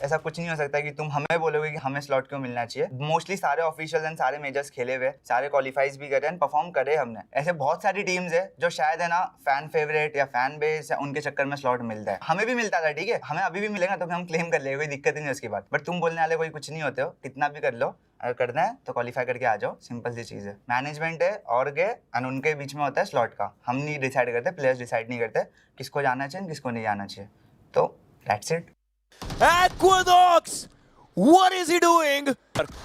ऐसा कुछ नहीं हो सकता कि तुम हमें बोलोगे कि हमें स्लॉट क्यों मिलना चाहिए। मोस्टली सारे ऑफिशियल एंड सारे मेजर्स खेले हुए, सारे क्वालिफाइज भी करे एंड परफॉर्म करे हमने। ऐसे बहुत सारी टीम्स है जो शायद है ना फैन फेवरेट या फैन बेस या उनके चक्कर में स्लॉट मिलता है। हमें भी मिलता था, ठीक है, हमें अभी भी मिलेगा तो हम क्लेम कर लेंगे, कोई दिक्कत ही नहीं उसकी बात। बट तुम बोलने वाले कोई कुछ नहीं होते हो, कितना भी कर लो, अगर करना है तो क्वालिफाई करके आ जाओ, सिंपल सी चीज है। मैनेजमेंट है और के एंड उनके बीच में होता है स्लॉट का, हम नहीं डिसाइड करते, प्लेयर्स डिसाइड नहीं करते किसको जाना चाहिए किसको नहीं जाना चाहिए। तो that's it. Equinox! What is he doing?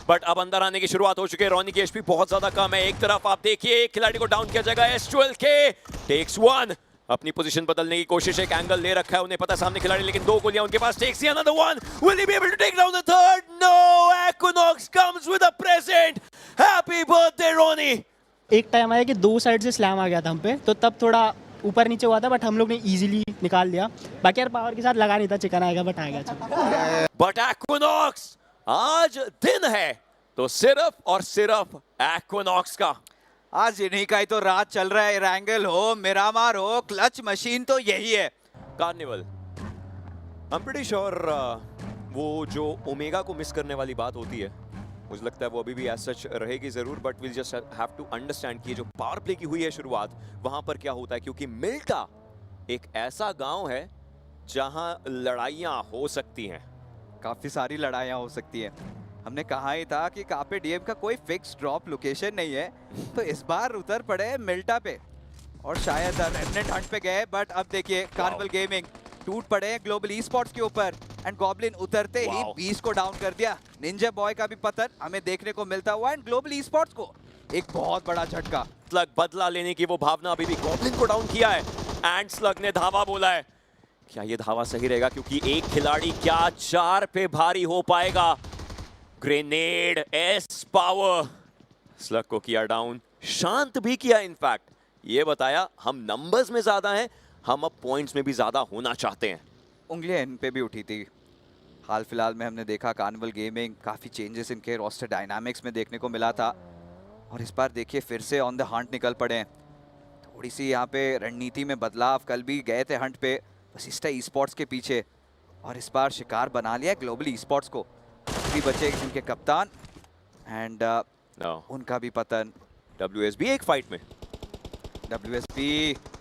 But अब अंदर आने की शुरुआत हो चुकी है। रोनी की एचपी बहुत ज्यादा कम है। एक तरफ आप देखिए एक खिलाड़ी को डाउन किया जाएगा। S12K टेक्स वन, अपनी पोजीशन बदलने की कोशिश, एक एंगल ले रखा है, उन्हें पता है सामने खिलाड़ी, लेकिन दो गोलियां उनके पास। Takes another one, will he be able to take down the third? No, Equinox comes with a present. Happy birthday Ronnie. एक टाइम आया कि दो साइड से स्लैम आ गया था हम पे, तो तब थोड़ा ऊपर नीचे हुआ था, बट हम लोग ने इजीली निकाल लिया। बाकी यार पावर के साथ लगा नहीं था, चिकन आएगा बट आ गया। बट Equinox, आज दिन है तो सिर्फ और सिर्फ Equinox का। आज इन्हीं का ही तो राज चल रहा है। रैंगल हो, मिरामार हो, क्लच मशीन तो यही है। Carnival, I am pretty sure वो जो ओमेगा को मिस करने वाली बात होती है, मुझे लगता है वो अभी भी एज सच रहेगी जरूर, but will just have to understand कि ये जो पावर प्ले की हुई है शुरुआत, वहां पर क्या होता है, क्योंकि मिल्टा एक ऐसा गांव है जहां लड़ाइयां हो सकती हैं। काफी सारी लड़ाइयां हो सकती है। हमने कहा ही था कि कापे डीएम का कोई फिक्स ड्रॉप लोकेशन नहीं है, तो इस बार उतर पड़े मिल्टा पे और शायद रेमनेंट हंट पे गए। बट अब देखिए कार्निवल गेमिंग टूट पड़े ग्लोबल ई स्पोर्ट्स के ऊपर एंड गॉब्लिन उतरते ही 20 को डाउन कर दिया। निंजा बॉय का भी पतन हमें देखने को मिलता हुआ एंड ग्लोबल ई स्पोर्ट्स को एक बहुत बड़ा झटका। स्लग बदला लेने की वो भावना अभी भी गॉब्लिन को डाउन किया है एंड स्लग ने धावा बोला है। क्या ये धावा सही रहेगा, क्योंकि एक खिलाड़ी क्या 4 पे भारी हो पाएगा? ग्रेनेड एस पावर, स्लग को किया डाउन, शांत भी किया। इनफैक्ट ये बताया हम नंबर्स में ज्यादा हैं, हम अब पॉइंट्स में भी ज्यादा होना चाहते हैं। उंगलियां इन पे भी उठी थी। हाल फिलहाल में हमने देखा कार्निवल गेमिंग काफ़ी चेंजेस इनके रोस्टर डायनामिक्स में देखने को मिला था, और इस बार देखिए फिर से ऑन द हंट निकल पड़े हैं। थोड़ी सी यहाँ पे रणनीति में बदलाव, कल भी गए थे हंट पे वशिष्ठा ई स्पोर्ट्स के पीछे, और इस बार शिकार बना लिया ग्लोबल ई स्पोर्ट्स को। भी बचे उनके कप्तान एंड उनका भी पतन। WSB एक फाइट में, WSB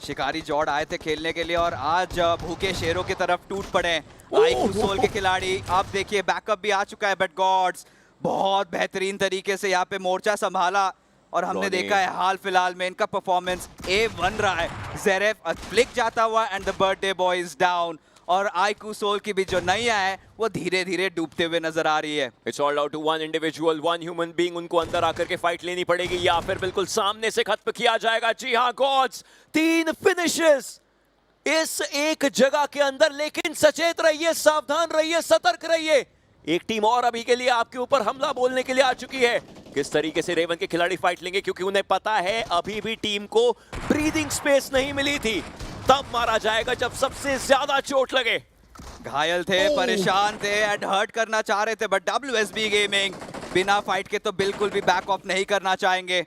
शिकारी जॉर्ड आए थे खेलने के लिए और आज भूखे शेरों की तरफ टूट पड़े। आईक्यू सोल के खिलाड़ी अब देखिए बैकअप भी आ चुका है, बट गॉड्स बहुत बेहतरीन तरीके से यहाँ पे मोर्चा संभाला, और हमने देखा है हाल फिलहाल में इनका परफॉर्मेंस A1 रहा है। जेरेफ फ्लिक जाता हुआ and the birthday boy is down, और आईक्यू सोल की भी जो नैया है वो धीरे धीरे डूबते हुए नजर आ रही है। It's all out to one individual, one human being. उनको अंदर आकर के फाइट लेनी पड़ेगी या फिर बिल्कुल सामने से खत्म किया जाएगा। जी हाँ गॉड्स, 3 फिनिशेस इस एक जगह के अंदर, लेकिन सचेत रहिए, सावधान रहिए, सतर्क रहिए। एक टीम और अभी के लिए आपके ऊपर हमला बोलने के लिए आ चुकी है। किस तरीके से रेवन के खिलाड़ी फाइट लेंगे, क्योंकि उन्हें पता है अभी भी टीम को ब्रीदिंग स्पेस नहीं मिली थी। तब मारा जाएगा जब सबसे ज्यादा चोट लगे। घायल थे, परेशान थे एंड हर्ट करना चाह रहे थे, बट WSB गेमिंग बिना फाइट के तो बिल्कुल भी बैक ऑफ नहीं करना चाहेंगे।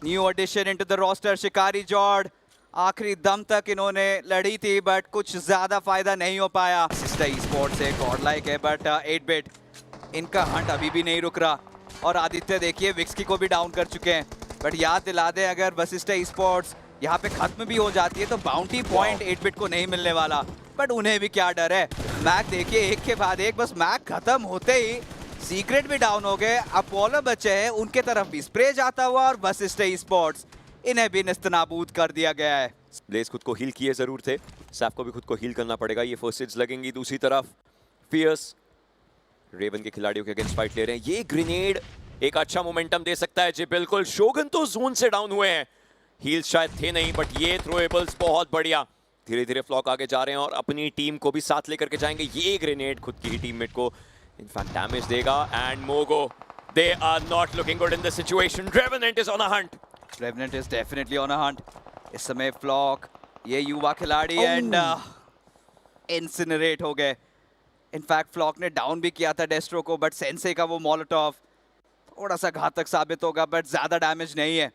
New addition into the roster Shikari Jord, आखिरी दम तक इन्होंने लड़ी थी बट कुछ ज्यादा फायदा नहीं हो पाया। वशिष्ठा ई स्पोर्ट्स है, गॉडलाइक है, बट 8-बिट इनका हंट अभी भी नहीं रुक रहा, और आदित्य देखिए विक्सकी को भी डाउन कर चुके हैं। बट याद दिला दें, अगर वशिष्ठा ई स्पोर्ट्स यहाँ पे खत्म भी हो जाती है तो बाउंटी पॉइंट 8-बिट को नहीं मिलने वाला, बट उन्हें भी क्या डर है। मैक देखिए एक के बाद एक, बस मैक खत्म होते ही सीक्रेट भी डाउन हो गए। अपोलो बचे हैं, उनके तरफ भी स्प्रे जाता हुआ, और वशिष्ठा ई स्पोर्ट्स इन्हें भी निस्तनाबूद कर दिया गया है। ब्लेज खुद को हील किए जरूर थे, सैफ को भी खुद को हील करना पड़ेगा। ये फर्स्ट एड्स लगेंगी। दूसरी तरफ फियर्स रेवन के खिलाड़ियों के अगेंस्ट फाइट ले रहे हैं। ये ग्रेनेड एक अच्छा मोमेंटम दे सकता है। जी बिल्कुल, शोगन तो जोन से डाउन हुए हैं, हील्स शायद थे नहीं, बट ये थ्रोएबल्स बहुत बढ़िया। धीरे धीरे फ्लॉक आगे जा रहे हैं और अपनी टीम को भी साथ लेकर के जाएंगे। ये ग्रेनेड खुद की ही टीममेट को इनफैक्ट डैमेज देगा, and Mogo they are not looking good in this situation. Revenant is on a hunt. Revenant is definitely on a hunt. इस समय फ्लॉक, ये युवा खिलाड़ी एंड इंसिनरेट हो गए। इनफैक्ट फ्लॉक ने डाउन भी किया था डेस्ट्रो को, बट सेंसे का वो मोलोटॉव थोड़ा सा घातक साबित होगा, बट ज्यादा डैमेज नहीं है।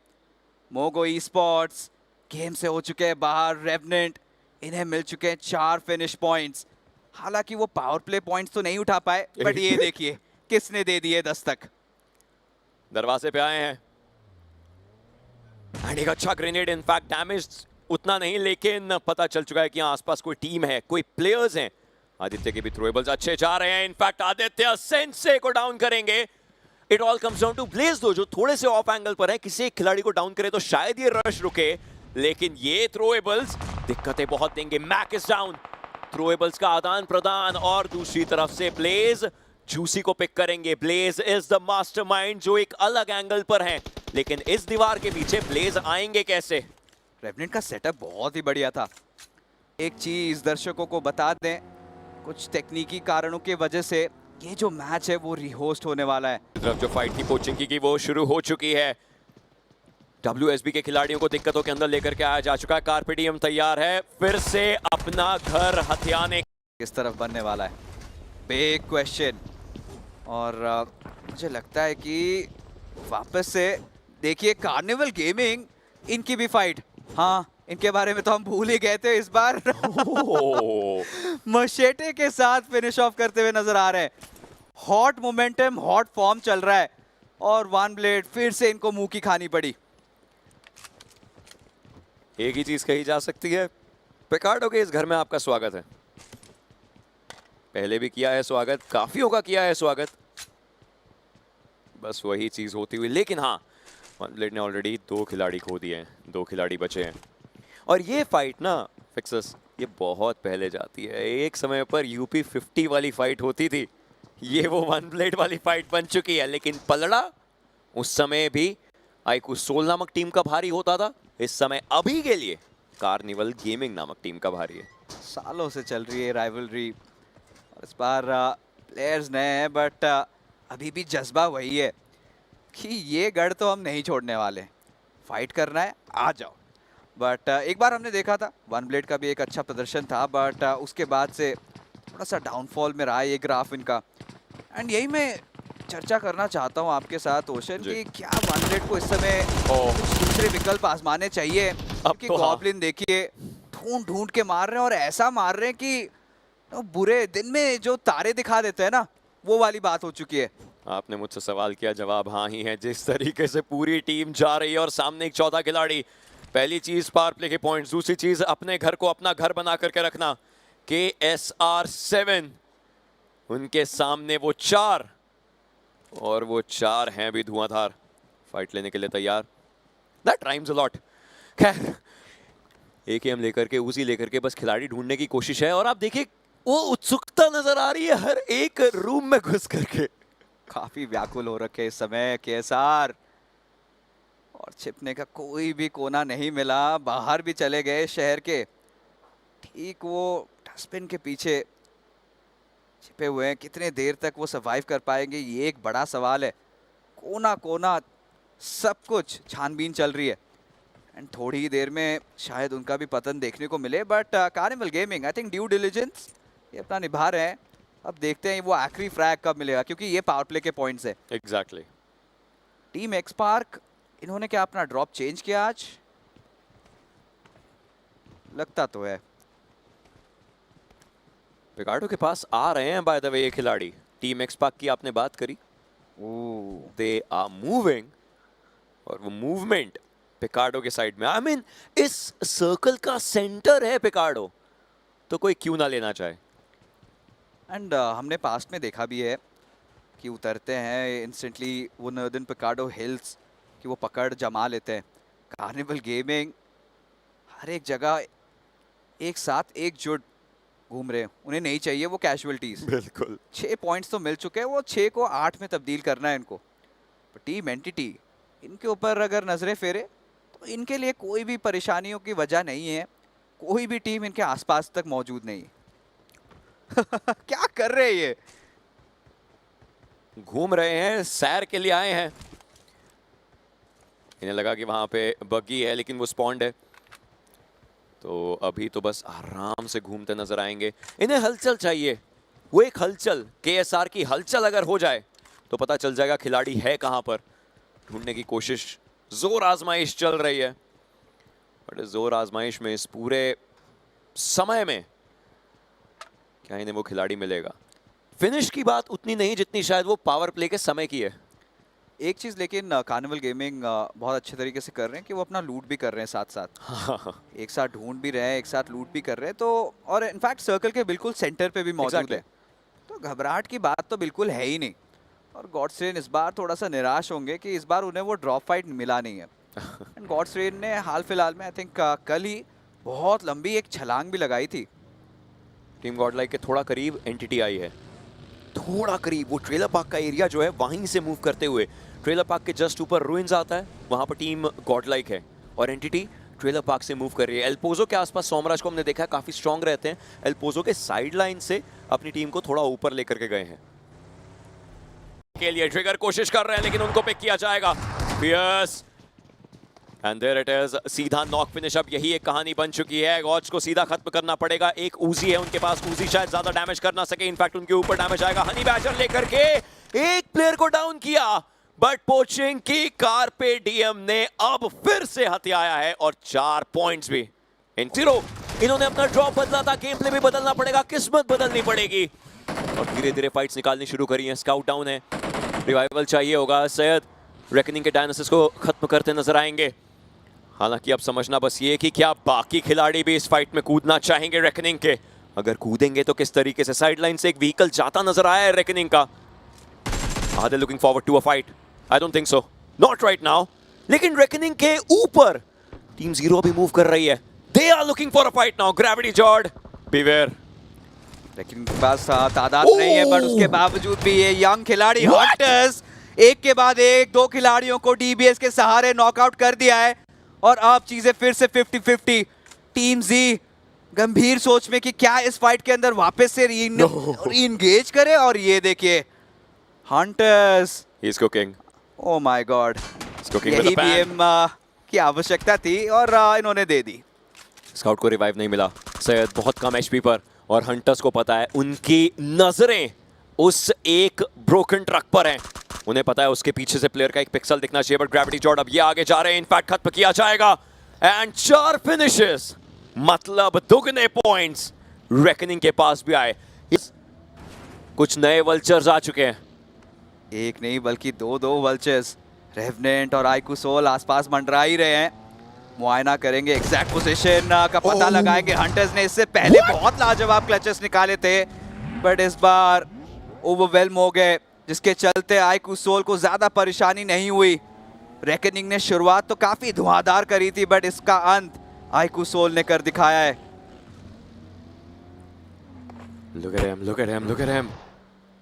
मोगो ई स्पोर्ट्स गेम से हो चुके हैं बाहर। रेवेनेंट, इन्हें मिल चुके हैं 4 फिनिश पॉइंट्स। हालांकि वो पावर प्ले पॉइंट्स तो नहीं उठा पाए, बट ये देखिए किसने दे दिए दस्तक। दरवाजे पे आए हैं एंड एक अच्छा ग्रेनेड, इनफैक्ट डैमेज उतना नहीं, लेकिन पता चल चुका है कि यहाँ आसपास कोई टीम है, कोई प्लेयर्स हैं। आदित्य के भी थ्रोएबल्स अच्छे जा रहे हैं, इनफैक्ट आदित्य सेंसे को डाउन करेंगे। It all comes down to blaze दो, जो थोड़े से ऑफ एंगल पर है। किसी एक खिलाड़ी को डाउन करे तो शायद ये रश रुके, लेकिन ये थ्रोएबल्स दिक्कतें बहुत देंगे। मैक इज डाउन, थ्रोएबल्स का आदान प्रदान, और दूसरी तरफ से ब्लेज जूसी को पिक करेंगे। ब्लेज इज द मास्टरमाइंड जो एक अलग एंगल पर है, लेकिन इस दीवार के पीछे ब्लेज आएंगे कैसे? रेवनेंट का सेटअप बहुत ही बढ़िया था। एक चीज दर्शकों को बता दें, कुछ तकनीकी कारणों की वजह से ये जो मैच है वो रीहोस्ट होने वाला है। तरफ जो फाइट की कोचिंग की वो शुरू हो चुकी है। WSB के खिलाड़ियों को दिक्कतों के अंदर लेकर के आया जा चुका है। कार्पेडियम तैयार है फिर से अपना घर हथियाने। किस तरफ बनने वाला है, बिग क्वेश्चन। और मुझे लगता है कि वापस से देखिए कार्निवल गेमिंग, इनकी भी फाइट, हाँ इनके बारे में तो हम भूल ही गए थे इस बार। मशेटे के साथ फिनिश ऑफ करते हुए नजर आ रहे हैं। हॉट मोमेंटम, हॉट फॉर्म चल रहा है, और वन ब्लेड फिर से इनको मुंह की खानी पड़ी। एक ही चीज कही जा सकती है, पिकार्डो के इस घर में आपका स्वागत है। पहले भी किया है स्वागत, काफियों का किया है स्वागत, बस वही चीज होती हुई। लेकिन हाँ, वन ब्लेड ने ऑलरेडी 2 खिलाड़ी खो दिए हैं, 2 खिलाड़ी बचे हैं। और ये फाइट ना फिक्सस, ये बहुत पहले जाती है। एक समय पर UP 50 वाली फाइट होती थी, ये वो वन ब्लेड वाली फाइट बन चुकी है। लेकिन पलड़ा उस समय भी आईकू सोल नामक टीम का भारी होता था, इस समय अभी के लिए कार्निवल गेमिंग नामक टीम का भारी है। सालों से चल रही है राइवलरी, और इस बार प्लेयर्स नए हैं, बट अभी भी जज्बा वही है कि ये गढ़ तो हम नहीं छोड़ने वाले, फाइट करना है आ जाओ। बट एक बार हमने देखा था वन ब्लेड का भी एक अच्छा प्रदर्शन था, बट उसके बाद से थोड़ा सा डाउनफॉल में रहा है ये ग्राफ इनका। एंड यही मैं चर्चा करना चाहता हूँ आपके साथ ओशन कि क्या वन ब्लेड को इस समय कुछ दूसरे विकल्प आजमाने चाहिए, क्योंकि तो हाँ। गॉब्लिन देखिए ढूंढ ढूंढ के मार रहे हैं, और ऐसा मार रहे हैं कि बुरे दिन में जो तारे दिखा देते हैं ना, वो वाली बात हो चुकी है। आपने मुझसे सवाल किया, जवाब हाँ ही है। जिस तरीके से पूरी टीम जा रही है और सामने एक चौथा खिलाड़ी, पहली चीज पावर प्ले के पॉइंट्स, दूसरी चीज अपने घर को अपना घर बना करके रखना। KSR7 उनके सामने वो 4, और वो 4 हैं भी धुआंधार, फाइट लेने के लिए तैयार। That rhymes a lot. खैर, AKM लेकर के, उसी लेकर के बस खिलाड़ी ढूंढने की कोशिश है। और आप देखिए वो उत्सुकता नजर आ रही है हर एक रूम में घुस करके। काफी व्याकुल हो रखे इस समय KSR, और छिपने का कोई भी कोना नहीं मिला। बाहर भी चले गए शहर के, ठीक वो डस्टबिन के पीछे छिपे हुए हैं। कितने देर तक वो सर्वाइव कर पाएंगे, ये एक बड़ा सवाल है। कोना कोना सब कुछ छानबीन चल रही है, एंड थोड़ी ही देर में शायद उनका भी पतन देखने को मिले। But carnival gaming I think due diligence ये अपना निभा रहे हैं। अब देखते हैं वो आखिरी फ्रैग कब मिलेगा, क्योंकि ये पावर प्ले के पॉइंट्स है। एग्जैक्टली। टीम एक्सपार्क, इन्होंने क्या अपना ड्रॉप चेंज किया आज? लगता तो है। पिकार्डो के पास आ रहे हैं बाय द वे ये खिलाड़ी। टीम एक्सपार्क की आपने बात करी, दे आर मूविंग, और वो मूवमेंट पिकार्डो के साइड में। आई मीन इस सर्कल का सेंटर है पिकार्डो, तो कोई क्यों ना लेना चाहे। एंड हमने पास्ट में देखा भी है कि उतरते हैं इंस्टेंटली वो नॉर्दर्न पिकार्डो हिल्स कि वो पकड़ जमा लेते हैं। कार्निवल गेमिंग हर एक जगह एक साथ एकजुट घूम रहे हैं, उन्हें नहीं चाहिए वो कैजुअलिटीज। बिल्कुल। 6 पॉइंट्स तो मिल चुके हैं, वो 6 को 8 में तब्दील करना है इनको। टीम एंटिटी इनके ऊपर अगर नजरें फेरे तो इनके लिए कोई भी परेशानियों की वजह नहीं है, कोई भी टीम इनके आसपास तक मौजूद नहीं है। क्या कर रहे हैं ये? घूम रहे हैं, सैर के लिए आए हैं। इन्हें लगा कि वहां पे बग्गी है, लेकिन वो स्पॉन्ड है, तो अभी तो बस आराम से घूमते नजर आएंगे। इन्हें हलचल चाहिए, वो एक हलचल, KSR की हलचल अगर हो जाए तो पता चल जाएगा खिलाड़ी है कहां पर। ढूंढने की कोशिश, जोर आजमाइश चल रही है, बट जोर आजमाइश में इस पूरे समय में क्या इन्हें वो खिलाड़ी मिलेगा? फिनिश की बात उतनी नहीं जितनी शायद वो पावर प्ले के समय की है। एक चीज लेकिन कार्निवल गेमिंग बहुत अच्छे तरीके से कर रहे हैं कि वो अपना लूट भी कर रहे हैं साथ साथ। एक साथ ढूंढ भी रहे हैं, एक साथ लूट भी कर रहे हैं, तो और इनफैक्ट सर्कल के बिल्कुल सेंटर पे भी मौजूद Exactly. है, तो घबराहट की बात तो बिल्कुल है ही नहीं। और गॉड्सरेन इस बार थोड़ा सा निराश होंगे कि इस बार उन्हें वो ड्रॉप फाइट मिला नहीं है। एंड गॉड्सरेन ने हाल फिलहाल में आई थिंक कल ही बहुत लंबी एक छलांग भी लगाई थी। टीम गॉडलाइक के थोड़ा करीब एंटिटी आई है, थोड़ा करीब वो ट्रेलर पार्क का एरिया जो है वहीं से मूव करते हुए ट्रेलर पार्क के जस्ट ऊपर रूइंस आता है, वहां पर टीम गॉडलाइक है और एंटिटी ट्रेलर पार्क से मूव कर रही है। एल्पोजो के आसपास सोमराज को हमने देखा है काफी स्ट्रांग रहते हैं, एल्पोजो के साइड लाइन से अपनी टीम को थोड़ा ऊपर लेकर के गए हैं। के लिए ट्रिगर कोशिश कर रहे हैं लेकिन उनको पिक किया जाएगा। Fierce and there it is, सीधा नॉक फिनिश। अब यही एक कहानी बन चुकी है, गॉड्स को सीधा खत्म करना पड़ेगा। एक उजी है उनके पास, उजी शायद ज्यादा डैमेज कर ना सके, इनफैक्ट उनके ऊपर डैमेज आएगा। हनी बैचर लेकर के एक प्लेयर को डाउन किया, बट पोचिंग की कार पे डीएम ने अब फिर से हथियाया है और 4 पॉइंट्स भी इन 0। इन्होंने अपना ड्रॉप बदला था, गेम प्ले भी बदलना पड़ेगा, किस्मत बदलनी पड़ेगी और धीरे धीरे फाइट्स निकालनी शुरू करी है। स्काउट डाउन है, रिवाइवल चाहिए होगा। सैयद रेकनिंग के डायनासिस को खत्म करते नजर आएंगे। हालांकि अब समझना बस ये कि क्या बाकी खिलाड़ी भी इस फाइट में कूदना चाहेंगे रेकनिंग के, अगर कूदेंगे तो किस तरीके से। साइडलाइन से एक व्हीकल जाता नजर आया है रेकनिंग का। Are they looking forward to a fight? I don't think so, not right now. लेकिन रेकनिंग के ऊपर टीम 0 अभी मूव कर रही है, they are looking for a fight now. Gravity Jord, beware. लेकिन उनके पास तादाद नहीं है, बट उसके बावजूद भी ये यंग खिलाड़ी हंटर्स एक के बाद एक 2 खिलाड़ियों को डीबीएस के सहारे नॉकआउट कर दिया है और अब चीजें फिर से 50-50। टीम जी गंभीर सोच में कि क्या इस फाइट के अंदर वापस से रीइंगेज करे। और ये देखिए hunters, he is cooking, oh my God, यही बीएम की आवश्यकता थी और इन्होंने दे दी। स्काउट को रिवाइव नहीं मिला, सैयद बहुत कम एचपी पर, और हंटर्स को पता है उनकी नजरें उस एक ब्रोकन ट्रक पर हैं। उन्हें पता है उसके पीछे से प्लेयर का एक पिक्सल दिखना चाहिए, बट ग्रेविटी जॉर्ड अब ये आगे जा रहे हैं, इनफैक्ट खत्म किया जाएगा। एंड 4 फिनिशेस, मतलब दुगने पॉइंट्स रेकनिंग के पास भी आए। कुछ नए वल्चर्स आ चुके हैं, एक नहीं बल्कि 2 वल्चर्स। रेवनेंट और आइकू सोल आसपास मंडरा ही रहे हैं, मुआयना करेंगे, एग्जैक्ट पोजीशन का पता लगाएंगे। हंटर्स ने इससे पहले बहुत लाजवाब क्लचेस निकाले थे, बट इस बार ओवरवेल्म हो गए, जिसके चलते आइकू सोल को ज्यादा परेशानी नहीं हुई। रेकनिंग ने शुरुआत तो काफी धुआंधार करी थी, बट इसका अंत आइकू सोल ने कर दिखाया है। Look at him, look at him, look at him.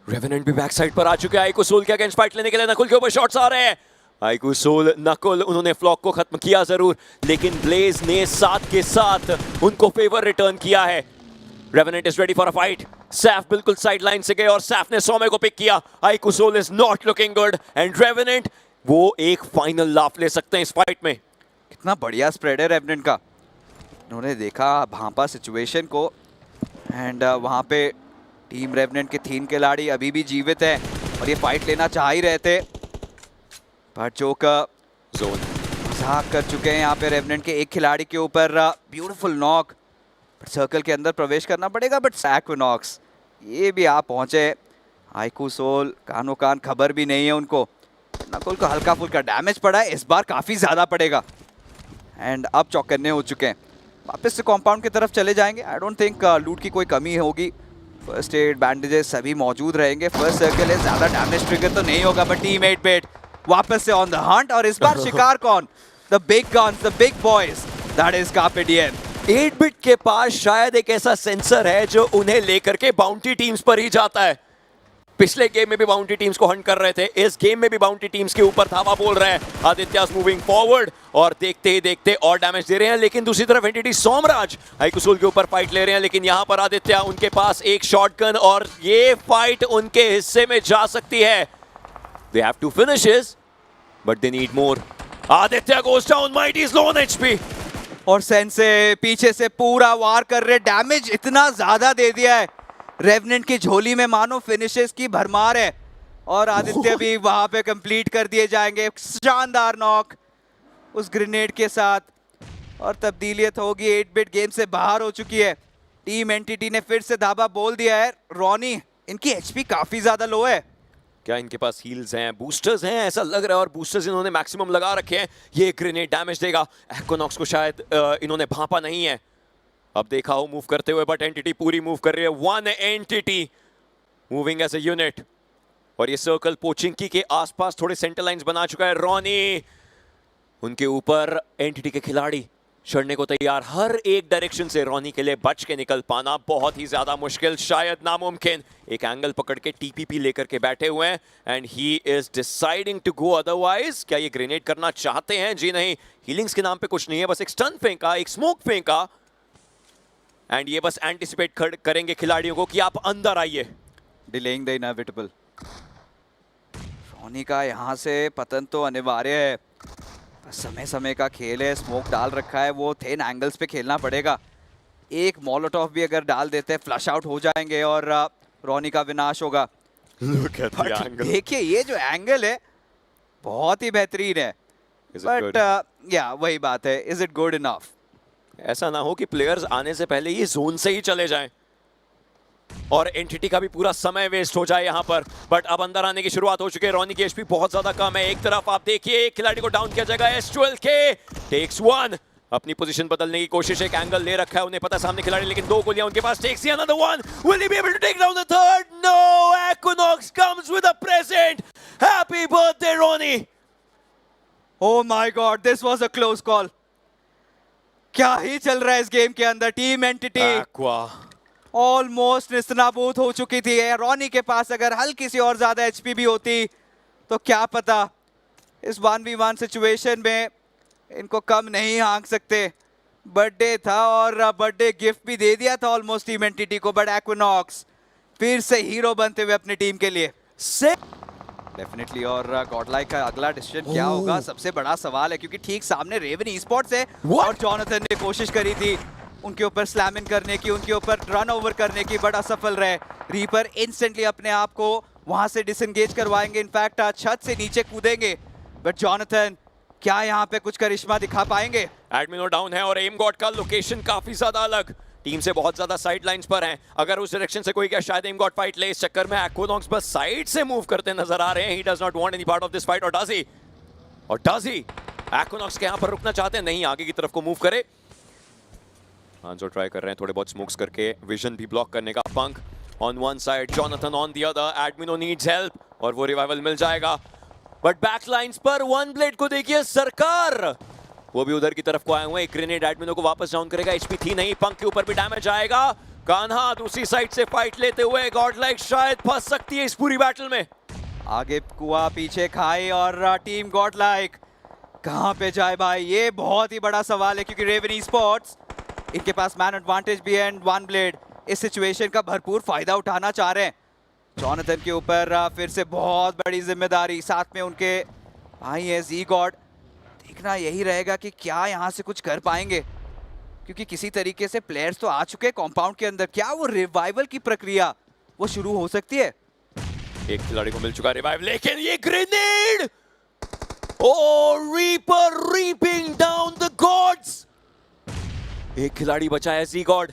Revenant भी बैक साइड पर आ चुके हैं आइकू सोल के अगेंस्ट फाइट लेने के लिए। नकुल के ऊपर शॉट्स आ रहे हैं, आइकू सोल नकुल, उन्होंने फ्लॉक को खत्म किया जरूर, लेकिन ब्लेज ने साथ के साथ उनको फेवर रिटर्न किया है। Revenant is ready for a fight. Saif बिल्कुल साइड लाइन से गए और सैफ ने सोमे को पिक किया। आइकू Soul is not looking good and Revenant वो एक फाइनल लाफ ले सकते हैं इस फाइट में। कितना बढ़िया स्प्रेड है रेवेनेंट का। उन्होंने देखा भांपा सिचुएशन को एंड वहां पे टीम रेवेनेंट के 3 खिलाड़ी अभी भी जीवित हैं और ये फाइट लेना चाह ही रहे थे, बट जोकर जोन मजाक कर चुके हैं यहाँ पे रेवेनेंट के एक खिलाड़ी के ऊपर। ब्यूटीफुल नॉक, बट सर्कल के अंदर प्रवेश करना पड़ेगा, बट सैक्विनॉक्स ये भी आप पहुंचे। आइकू सोल कानो कान खबर भी नहीं है उनको। नकुल को हल्का फुल्का डैमेज पड़ा है, इस बार काफी ज्यादा पड़ेगा एंड अब चौकन्ने हो चुके हैं। वापस से कॉम्पाउंड की तरफ चले जाएंगे। आई डोंट थिंक लूट की कोई कमी होगी, फर्स्ट एड बैंडेजेस सभी मौजूद रहेंगे। फर्स्ट सर्कल है, ज्यादा डैमेज ट्रिगर तो नहीं होगा, बट टीम 8 पेट वापस से ऑन द हंट और इस बार शिकार कौन? The big guns, the big boys, that is Carpe DM. Eight bit के पास शायद एक ऐसा सेंसर है जो उन्हें लेकर के बाउंटी टीम्स पर ही जाता है। पिछले गेम में भी बाउंटी टीम्स को हंट कर रहे थे, इस गेम में भी बाउंटी टीम्स के ऊपर धावा बोल रहे हैं। आदित्य मूविंग फॉरवर्ड और देखते ही देखते और डैमेज दे रहे हैं, लेकिन दूसरी तरफ एंटिटी सोमराज आइकू सोल के ऊपर फाइट ले रहे हैं, लेकिन यहां पर आदित्य उनके पास एक शॉटगन और ये फाइट उनके हिस्से में जा सकती है। They have two finishes but they need more. Aditya goes down, mighty is low on HP और सेंसे पीछे से पूरा वार कर रहे, डैमेज इतना ज्यादा दे दिया है रेवेनेंट की झोली में, मानो फिनिशेस की भरमार है। और आदित्य भी वहां पे कंप्लीट कर दिए जाएंगे। शानदार नॉक उस ग्रेनेड के साथ और तब्दीलियत होगी। 8-बिट गेम से बाहर हो चुकी है टीम एंटिटी ने फिर से धाबा बोल दिया है। रॉनी, इनकी एचपी काफी ज्यादा लो है। क्या इनके पास हील्स हैं, बूस्टर्स हैं, ऐसा लग रहा है, और बूस्टर्स इन्होंने मैक्सिमम लगा रखे हैं। ये ग्रेनेड डैमेज देगा एक्वानॉक्स को, शायद इन्होंने भांपा नहीं है। अब देखा हो मूव करते हुए, बट एंटिटी पूरी मूव कर रही है। One entity moving as a unit, और ये सर्कल पोचिंकी के आसपास थोड़े सेंटर लाइंस बना चुका है। रॉनी, उनके ऊपर एंटिटी के खिलाड़ी चढ़ने को तैयार। हर एक डायरेक्शन से रॉनी के लिए बच के निकल पाना बहुत ही ज्यादा मुश्किल, शायद नामुमकिन। एक एंगल पकड़ के टीपीपी लेकर के बैठे हुए हैं, and he is deciding to go otherwise. क्या ये ग्रेनेड करना चाहते हैं? जी नहीं, हीलिंग्स के नाम पे कुछ नहीं है, बस एक स्टन फेंका, एक स्मोक फेंका, एंड ये बस एंटिसिपेट करेंगे खिलाड़ियों को कि आप अंदर आइए। Delaying the inevitable. रॉनी का यहाँ से पतन तो अनिवार्य है, समय समय का खेल है। स्मोक डाल रखा है, वो थिन एंगल्स पे खेलना पड़ेगा। एक मोलोटॉफ भी अगर डाल देते हैं, फ्लश आउट हो जाएंगे और रॉनी का विनाश होगा। Look at the angle. देखिए ये जो एंगल है बहुत ही बेहतरीन है, Is it बट good? या वही बात है, इज इट गुड इनफ? ऐसा ना हो कि प्लेयर्स आने से पहले ये जोन से ही चले जाएं और एंटिटी का भी पूरा समय वेस्ट हो जाए यहाँ पर। बट अब अंदर आने की शुरुआत हो चुकी है। रॉनी की एचपी बहुत ज्यादा कम है। एक तरफ आप देखिए, एक खिलाड़ी को डाउन किया जाएगा। S12K टेक्स वन, अपनी पोजीशन बदलने की कोशिश, एक एंगल ले रखा है, उन्हें पता है सामने खिलाड़ी, लेकिन दो गोलियां उनके पास। Takes another one, will he be able to take down the third? No, Equinox comes with a present. Happy birthday Ronnie. Oh my god, this was a close call. क्या ही चल रहा है इस गेम के अंदर। टीम एंटिटी एक्वा ऑलमोस्ट निस्तनाबूद हो चुकी थी। रॉनी के पास अगर हल्की सी और ज्यादा एचपी भी होती तो क्या पता, इस 1v1 सिचुएशन में इनको कम नहीं हाँक सकते। बर्थडे था और बर्थडे गिफ्ट भी दे दिया था ऑलमोस्ट टीम एंटिटी को, बट एक्वानॉक्स फिर से हीरो बनते हुए अपनी टीम के लिए। से डेफिनेटली। और गॉडलाइक का अगला डिसीजन क्या होगा, सबसे बड़ा सवाल है, क्योंकि ठीक सामने रेवन ई-स्पोर्ट्स है और जॉनथन ने कोशिश करी थी उनके ऊपर स्लैम इन करने की, उनके ऊपर रन ओवर करने की, बड़ा सफल रहे। रीपर इंस्टेंटली अपने आप को वहां से डिसएंगेज करवाएंगे, इनफैक्ट छत से नीचे कूदेंगे, बट जॉनथन क्या यहाँ पे कुछ करिश्मा दिखा पाएंगे? एडमिनो डाउन है और एम गॉड का लोकेशन काफी ज्यादा अलग, टीम से बहुत ज्यादा साइड लाइंस पर हैं। अगर उस डायरेक्शन से कोई क्या शायद एम गॉड फाइट ले, इस चक्कर में एक्वानॉक्स बस साइड से मूव करते नजर आ रहे हैं। He does not want any part of this fight, और डज ही? एक्वानॉक्स के यहाँ पर रुकना चाहते हैं? नहीं, आगे की तरफ को मूव करे। हांजो ट्राई कर रहे हैं थोड़े बहुत स्मोक्स करके विजन भी ब्लॉक करने का। Punk on one side, Jonathan on the other. Admino needs help और वो रिवाइवल मिल जाएगा, बट बैक लाइंस पर वन ब्लेड को देखिए, सरकार वो भी उधर की तरफ को आए हुए। एक ग्रेनेड एडमिनो को वापस डाउन करेगा, एचपी थी नहीं। पंक के ऊपर भी डैमेज आएगा। कान्हा दूसरी साइड से फाइट लेते हुए, गॉडलाइक शायद फंस सकती है इस पूरी बैटल में। आगे कुआ पीछे खाई, और टीम गॉडलाइक कहां पे जाए भाई, ये बहुत ही बड़ा सवाल है, क्योंकि रेवन ई-स्पोर्ट्स इनके पास मैन एडवांटेज भी है एंड वन ब्लेड इस सिचुएशन का भरपूर फायदा उठाना चाह रहे हैं। जॉनथन के ऊपर फिर से बहुत बड़ी जिम्मेदारी, साथ में उनके भाई है जी गॉड। देखना यही रहेगा कि क्या यहाँ से कुछ कर पाएंगे, क्योंकि किसी तरीके से प्लेयर्स तो आ चुके हैं कॉम्पाउंड के अंदर। क्या वो रिवाइवल की प्रक्रिया वो शुरू हो सकती है? एक खिलाड़ी को मिल चुका रिवाइव, लेकिन ये grenade, oh reaper reaping down the gods. एक खिलाड़ी बचा है जी गॉड,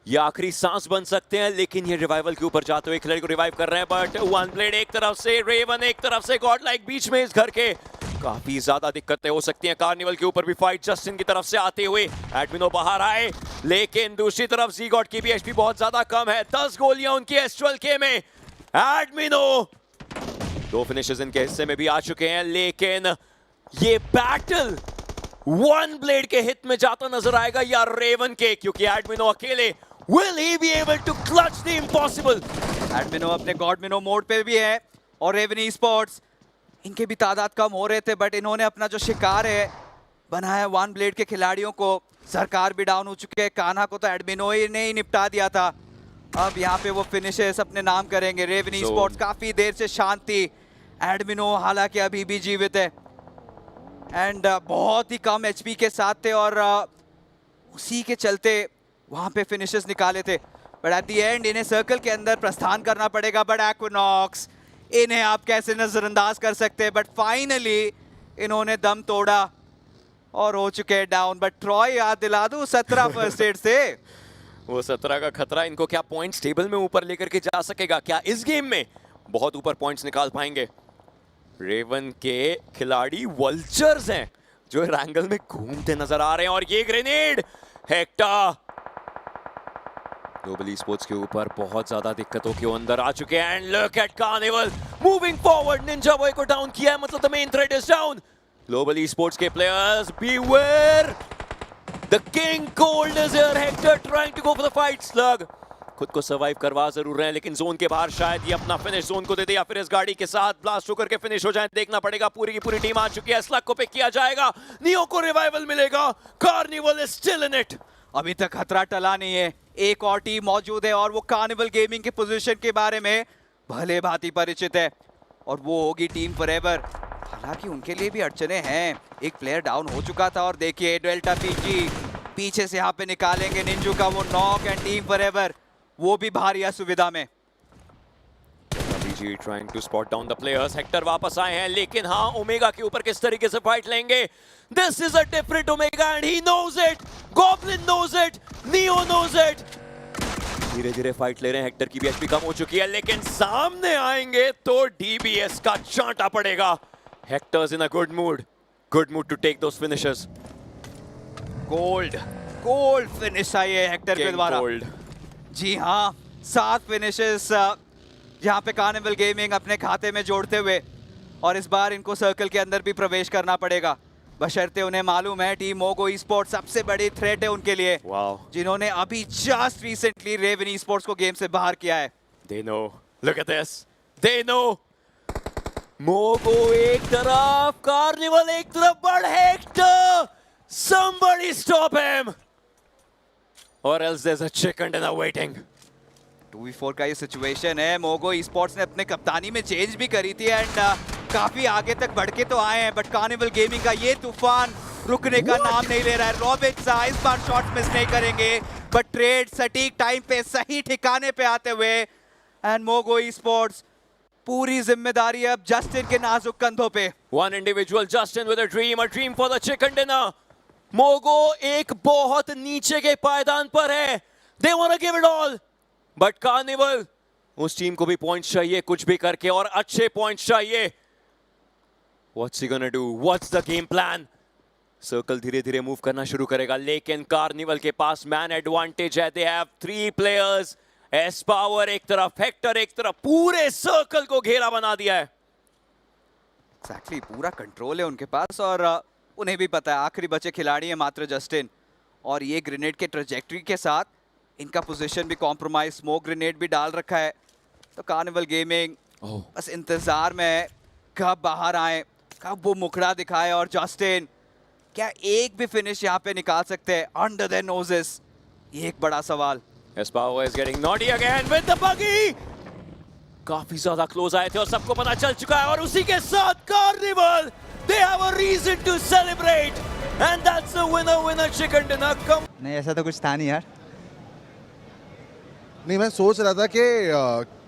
ये आखिरी सांस बन सकते हैं, लेकिन ये रिवाइवल के ऊपर जाते हुए खिलाड़ी को रिवाइव कर रहे हैं। बट वन ब्लेड एक तरफ से, रेवन एक तरफ से, गॉडलाइक बीच में इस घर के। काफी ज्यादा दिक्कतें हो सकती हैं। कार्निवल के ऊपर भी फाइट जस्टिन की तरफ से आते हुए, एडमिनो बाहर आए, लेकिन दूसरी तरफ जी गॉड की भी एचपी बहुत ज्यादा कम है। 10 गोलियां उनकी S12K में। एडमिनो 2 फिनिशेस इनके हिस्से में भी आ चुके हैं, लेकिन ये बैटल वन ब्लेड के हित में जाता नजर आएगा या रेवन के, क्योंकि एडमिनो अकेले will he be able to clutch the impossible? एडमिनो अपने गॉडमिनो मोड पे भी है, और रेवन ई-स्पोर्ट्स इनके भी तादाद कम हो रहे थे, बट इन्होंने अपना जो शिकार है बनाया वन ब्लेड के खिलाड़ियों को। सरकार भी डाउन हो चुके हैं, कान्हा को तो एडमिनो ने ही निपटा दिया था। अब यहाँ पे वो फिनिशेस अपने नाम करेंगे। रेवन ई-स्पोर्ट्स काफी देर से शांत थी, एडमिनो हालांकि अभी भी जीवित है एंड बहुत ही कम एचपी के साथ थे, और उसी के चलते वहां पे फिनिशेस निकाले थे। बट एट द एंड इन्हें सर्कल के अंदर प्रस्थान करना पड़ेगा। बट एक्वानॉक्स, इन्हें आप कैसे नजरअंदाज कर सकते हैं? बट फाइनली इन्होंने दम तोड़ा और हो चुके हैं डाउन। बट ट्रॉय याद दिला दूं 17 फर्स्ट एड से। वो 17 का खतरा, इनको क्या पॉइंट्स टेबल में ऊपर लेकर के जा सकेगा? क्या इस गेम में बहुत ऊपर पॉइंट्स निकाल पाएंगे? रेवन के खिलाड़ी वल्चर्स हैं जो एंगल में घूमते नजर आ रहे हैं, और ये ग्रेनेड हेक्टर ग्लोबल स्पोर्ट्स के ऊपर बहुत ज्यादा दिक्कतों के अंदर आ चुके हैं। And look at Carnival moving forward, Ninja Boy को डाउन किया है, मतलब the main threat is down. Global Sports के players beware, the king cold is here, Hector trying to go for the fight. Slug खुद को survive करवा जरूर रहे हैं, लेकिन जोन के बाहर शायद ये अपना फिनिश जोन को दे दे, या फिर इस गाड़ी के साथ ब्लास्ट होकर के फिनिश हो जाए, देखना पड़ेगा। पूरी की पूरी टीम आ चुकी है, स्लग को पिक किया जाएगा, नियो को रिवाइवल मिलेगा, carnival is still in it. अभी तक खतरा टला नहीं है, एक और टीम मौजूद है और वो कार्निवल गेमिंग के पोजीशन के बारे में भले भांति परिचित है, और वो होगी टीम फॉरएवर। हालांकि उनके लिए भी अड़चने हैं, एक प्लेयर डाउन हो चुका था, और देखिए डेल्टा पीजी पीछे से यहाँ पे निकालेंगे निंजू का वो नॉक, एंड टीम फॉरएवर वो भी भारी असुविधा में। PG trying to spot down the players, Hector वापस आए हैं, लेकिन हाँ ओमेगा के ऊपर किस तरीके से फाइट लेंगे? This is a different Omega and he knows it, Goblin knows it, Neo knows it। धीरे धीरे फाइट ले रहे हैं, हेक्टर की भी एचपी कम हो चुकी है, लेकिन सामने आएंगे तो डीबीएस का चांटा पड़ेगा। Hector's in a good mood to take those finishes. Gold finish आई है हेक्टर के द्वारा। जी हाँ, 7 फिनिशेस यहाँ पे कार्निवल गेमिंग अपने खाते में जोड़ते हुए, और इस बार इनको सर्कल के अंदर भी प्रवेश करना पड़ेगा, बशर्ते उन्हें मालूम है टीम मोगो ई स्पोर्ट्स सबसे बड़ी थ्रेट है उनके लिए, जिन्होंने अभी just recently Raven esports को गेम से बाहर किया है। They know, look at this, they know। मोगो एक तरफ, कार्निवल एक तरफ, but Hector, somebody stop him, or else there's a chicken dinner waiting। 2v4 का ये सिचुएशन है, मोगो ई स्पोर्ट्स ने अपने कप्तानी में चेंज भी करी थी, एंड काफी आगे तक बढ़ के तो आए हैं, बट कार्निवल गेमिंग का ये तूफान रुकने का नाम नहीं ले रहा है। रॉबिन्स इस बार शॉट्स मिस नहीं करेंगे, बट ट्रेड सटीक टाइम पे सही ठिकाने पे आते हुए, एंड मोगो ई स्पोर्ट्स पूरी जिम्मेदारी अब जस्टिन के नाजुक कंधों पे। One individual, Justin with a dream for the chicken dinner। मोगो एक बहुत नीचे के पायदान पर है, they wanna give it all, but carnival उस टीम को भी पॉइंट्स चाहिए कुछ भी करके, और अच्छे पॉइंट्स चाहिए। What's he gonna do? What's the game plan? Circle धीरे धीरे मूव करना शुरू करेगा, लेकिन कार्निवल के पास मैन एडवांटेज है। They have 3 players, S power एक तरफ, हेक्टर एक तरफ, पूरे सर्कल को घेरा बना दिया है। Exactly, पूरा कंट्रोल है उनके पास, और उन्हें भी पता है आखिरी बचे खिलाड़ी है मात्र जस्टिन, और ये ग्रेनेड के ट्रेजेक्टरी के साथ इनका पोजीशन भी कॉम्प्रोमाइज, स्मोक ग्रेनेड भी डाल रखा है, तो कार्निवल गेमिंग बस इंतजार में है कब बाहर आए, कब वो मुखड़ा दिखाए, और जस्टिन क्या एक भी फिनिश यहाँ पे निकाल सकते हैं अंडर देयर नोजेस, ये एक बड़ा सवाल। Espower is getting naughty again with the buggy। काफी ज्यादा क्लोज आए थे और सबको पता चल चुका है, और उसी के साथ carnival they have a reason to celebrate, and that's the winner chicken dinner। नहीं ऐसा तो कुछ था नहीं यार। नहीं, मैं सोच रहा था कि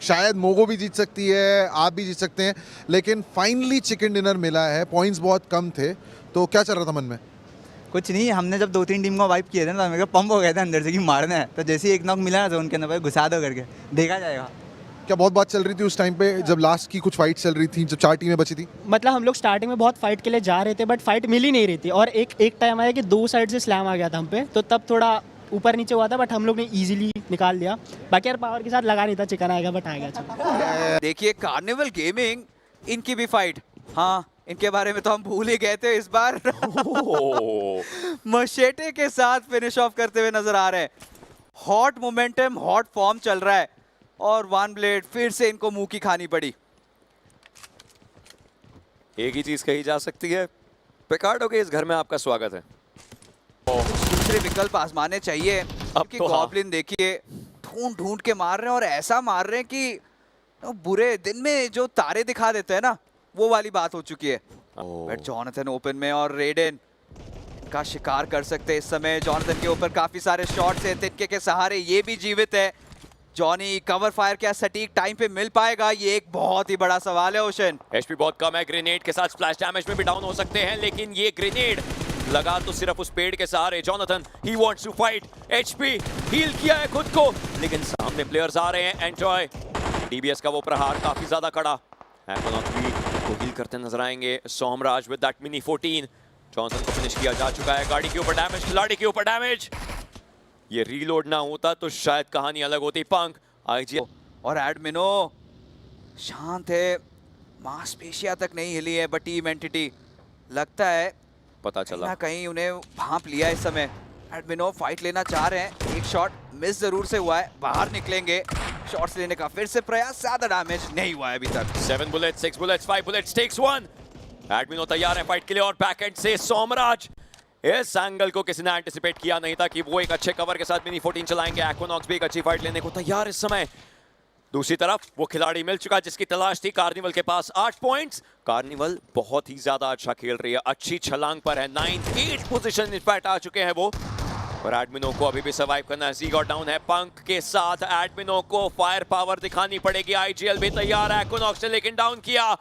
शायद मोगो भी जीत सकती है, आप भी जीत सकते हैं, लेकिन फाइनली चिकन डिनर मिला है। पॉइंट्स बहुत कम थे, तो क्या चल रहा था मन में? कुछ नहीं, हमने जब 2-3 टीम को वाइप किए थे ना, मेरे को पंप हो गया था अंदर से कि मारना है, तो जैसे ही एक नॉक मिला ना तो उनके अंदर भाई घुसा दो करके, देखा जाएगा। क्या बहुत बात चल रही थी उस टाइम पे जब लास्ट की कुछ फाइट चल रही थी, जब 4 टीमें बची थी? मतलब हम लोग स्टार्टिंग में बहुत फाइट के लिए जा रहे थे, बट फाइट मिल ही नहीं रही थी, और एक टाइम आया कि 2 साइड से स्लैम आ गया था हम पे, तो तब थोड़ा ऊपर नीचे हुआ था, बट हम लोग ने इजीली निकाल लिया। बाकी यार पावर के साथ लगा नहीं था, चिकन आएगा बट आ गया। देखिए कार्निवल गेमिंग, इनकी भी फाइट, हाँ इनके बारे में तो हम भूल ही गए थे, इस बार मशेटे के साथ फिनिश ऑफ करते हुए नजर आ रहे हैं। हॉट मोमेंटम, हॉट फॉर्म चल रहा है, और वन ब्लेड फिर से इनको मुंह की खानी पड़ी। एक ही चीज कही जा सकती है, पिकार्डो के इस घर में आपका स्वागत है। दूसरे विकल्प आजमाने चाहिए, क्योंकि तो हाँ। गॉब्लिन देखिए ढूंढ के मार रहे हैं, और ऐसा मार रहे हैं कि बुरे दिन में जो तारे दिखा देते हैं ना, वो वाली बात हो चुकी है। बट जॉनथन ओपन में, और रेडन का शिकार कर सकते हैं इस समय। जॉनथन के ऊपर काफी सारे शॉट्स हैं, तिनके के सहारे ये भी जीवित है। जॉनी कवर फायर क्या सटीक टाइम पे मिल पाएगा, ये एक बहुत ही बड़ा सवाल है। ओशन एचपी बहुत कम है, ग्रेनेड के साथ स्प्लैश डैमेज में भी डाउन हो सकते हैं, लेकिन ये ग्रेनेड लगा तो सिर्फ उस पेड़ के सहारे। Jonathan he wants to fight, HP heal किया है खुद को, लेकिन सामने प्लेयर्स आ रहे हैं। एंजॉय डीबीएस का वो प्रहार काफी ज्यादा कड़ा। एक्वानॉक्स भी को हील करते नजर आएंगे। Somraj with that mini 14, Johnson को फिनिश किया जा चुका है। गाड़ी के ऊपर डैमेज, खिलाड़ी के ऊपर डैमेज। ये रीलोड ना होता तो शायद कहानी अलग होती। पंक आईजी और एडमिनो शांत है, मांसपेशियां तक नहीं हिली है, बट टीम एंटिटी लगता है पता कहीं चला। ना कहीं उन्हें भांप लिया इस समय। एडमिनो फाइट लेना चाह रहे हैं, एक शॉट मिस जरूर से हुआ है, बाहर निकलेंगे। शॉट्स लेने का फिर से प्रयास, ज्यादा डैमेज नहीं हुआ है अभी तक। 7 bullets, 6 bullets, 5 bullets, takes 1। एडमिनो तैयार है फाइट के लिए और बैकएंड से सोमराज। इस एंगल को किसी ने एंटिसिपेट किया नहीं था कि वो एक अच्छे कवर के साथ मिनी 14 चलाएंगे। एक्वानॉक्स भी एक अच्छी फाइट लेने को तैयार इस समय। दूसरी तरफ वो खिलाड़ी मिल चुका जिसकी तलाश थी। कार्निवल के पास 8 पॉइंट्स। कार्निवल बहुत ही ज्यादा अच्छा खेल रही है, अच्छी छलांग पर है। 9-8 पोजीशन इनफैक्ट आ चुके हैं वो, और एडमिनो को अभी भी सर्वाइव करना है। ज़ीगॉट डाउन है पंक के साथ। एडमिनो को फायर पावर दिखानी पड़ेगी। आईजीएल भी तैयार है। एक्वानॉक्स ने लेकिन डाउन किया,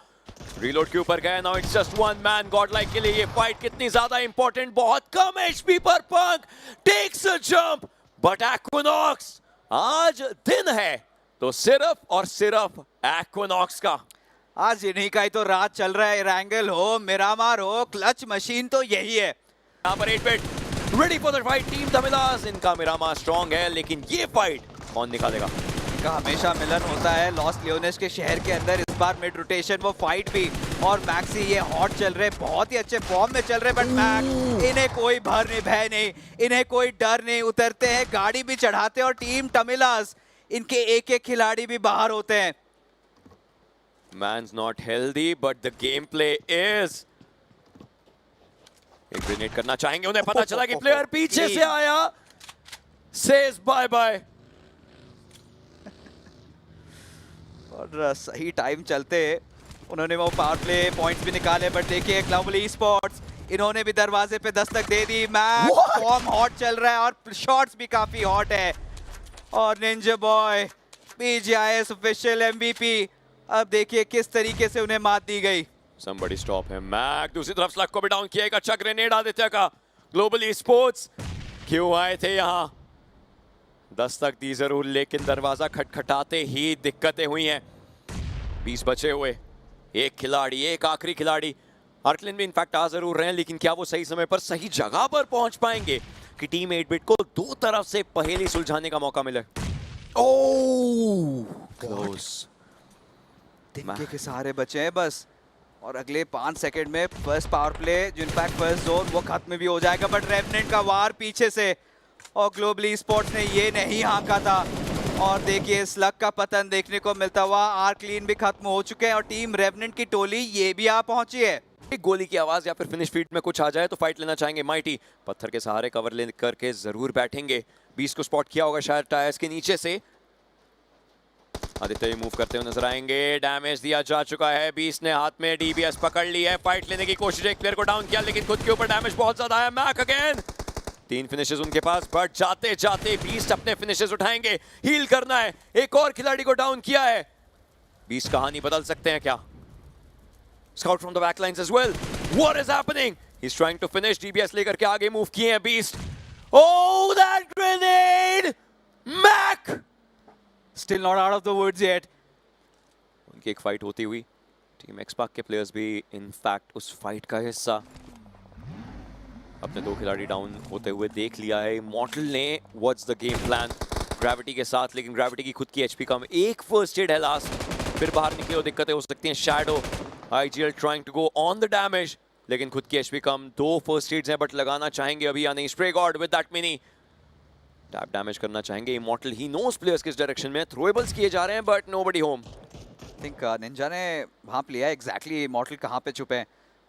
रीलोड के ऊपर गए। Now it's just one man. Godlike के लिए ये फाइट कितनी ज्यादा इंपॉर्टेंट। बहुत कम एचपी पर Punk takes a jump, but Equinox आज दिन है तो सिर्फ और सिर्फ एक्वानॉक्स का। आज इन्हीं का ही तो राज चल रहा है। रैंगल हो, मिरामार हो, क्लच मशीन तो यही है। यहाँ पर 8-bit ready for the fight. Team Tamilas, इनका मिरामा स्ट्रॉन्ग है, लेकिन ये फाइट कौन निकालेगा? का हमेशा मिलन होता है लॉस लियोनेस के शहर के अंदर। इस बार मिड रोटेशन वो फाइट भी, और मैक्सी ये हॉट चल रहे, बहुत ही अच्छे फॉर्म में चल रहे। बट मैक, इन्हें कोई भर नहीं, भय नहीं, इन्हें कोई डर नहीं। उतरते हैं, गाड़ी भी चढ़ाते हैं, और टीम तमिलास इनके एक एक खिलाड़ी भी बाहर होते हैं। Man's not healthy, but the gameplay is. एक ग्रेनेड करना चाहेंगे, उन्हें पता चला कि प्लेयर पीछे से आया। Says bye bye. और सही टाइम चलते उन्होंने वो पावर प्ले पॉइंट्स भी निकाले। बट देखिए ग्लोबली स्पोर्ट्स, इन्होंने भी दरवाजे पे दस्तक दे दी। मैच फॉर्म हॉट चल रहा है और शॉट्स भी काफी हॉट है। और Ninja boy BGIS official MVP, अब देखिए किस तरीके से उन्हें मात दी गई। Somebody stop him. मैक दूसरी तरफ स्लग को भी डाउन किया। एक अच्छा ग्रेनेड आदित्य का। ग्लोबली स्पोर्ट्स क्यों आए थे यहाँ? दस्तक दी जरूर, लेकिन दरवाजा खटखटाते ही दिक्कतें हुई हैं। 20 बचे हुए, एक खिलाड़ी, एक आखिरी खिलाड़ी। आर्कलिन भी इनफैक्ट आ जरूर रहे हैं, लेकिन क्या वो सही समय पर सही जगह पर पहुंच पाएंगे कि टीम 8-bit को दो तरफ से पहेली सुलझाने का मौका मिले? ओह क्लोज। तिनके के सहारे बचे हैं बस, और अगले 5 सेकंड में फर्स्ट पावर प्ले, जो इनफैक्ट फर्स्ट जोन वो खत्म भी हो जाएगा। बट रेवनेंट का वार पीछे से, और ग्लोबली स्पोर्ट्स ने ये नहीं हांका था। और देखिए स्लग का पतन देखने को मिलता हुआ। आर्कलिन भी खत्म हो चुके हैं, और टीम रेवनेंट की टोली ये भी आ पहुंची है। एक गोली की आवाज या फिर फिनिश फील्ड में कुछ आ जाए तो फाइट लेना चाहेंगे माइटी। पत्थर के सहारे कवर ले करके जरूर बैठेंगे। 20 को स्पॉट किया होगा शायद टायर्स के नीचे से। आदित्य मूव करते हुए नजर आएंगे। डैमेज दिया जा चुका है। 20 ने हाथ में डीबीएस पकड़ ली है। फाइट लेने की कोशिश, एक प्लेयर को डाउन किया, लेकिन खुद के ऊपर डैमेज बहुत ज्यादा है। मैक अगेन, 3 फिनिशेस उनके पास, बट जाते जाते 20 अपने फिनिशेस उठाएंगे। हील करना है, एक और खिलाड़ी को डाउन किया है। 20 कहानी बदल सकते हैं क्या? Scout from the backlines as well. What is happening? He's trying to finish. DBS लेकर के आगे मूव किए हैं Beast. Oh, that grenade! Mac! Still not out of the woods yet. उनकी एक फाइट होती हुई। टीम एक्सपार्क के प्लेयर्स भी इनफैक्ट उस फाइट का हिस्सा। अपने 2 खिलाड़ी डाउन होते हुए देख लिया है इमॉर्टल ने। What's the game plan? Gravity के साथ, लेकिन ग्रेविटी की खुद की एचपी कम। एक फर्स्ट एड है लास्ट, फिर बाहर निकले हो दिक्कतें हो सकती हैं। Shadow IGL trying to go on the damage, लेकिन खुद की एचपी कम। 2 फर्स्ट एड्स हैं, बट लगाना चाहेंगे अभी या नहीं। Spray God with that mini tap damage करना चाहेंगे। इमॉर्टल ही नोस प्लेयर्स किस डायरेक्शन में थ्रोएबल्स किए जा रहे हैं, but nobody home. Think Ninja ने भांप लिया एग्जैक्टली इमॉर्टल कहाँ पे छुपे हैं।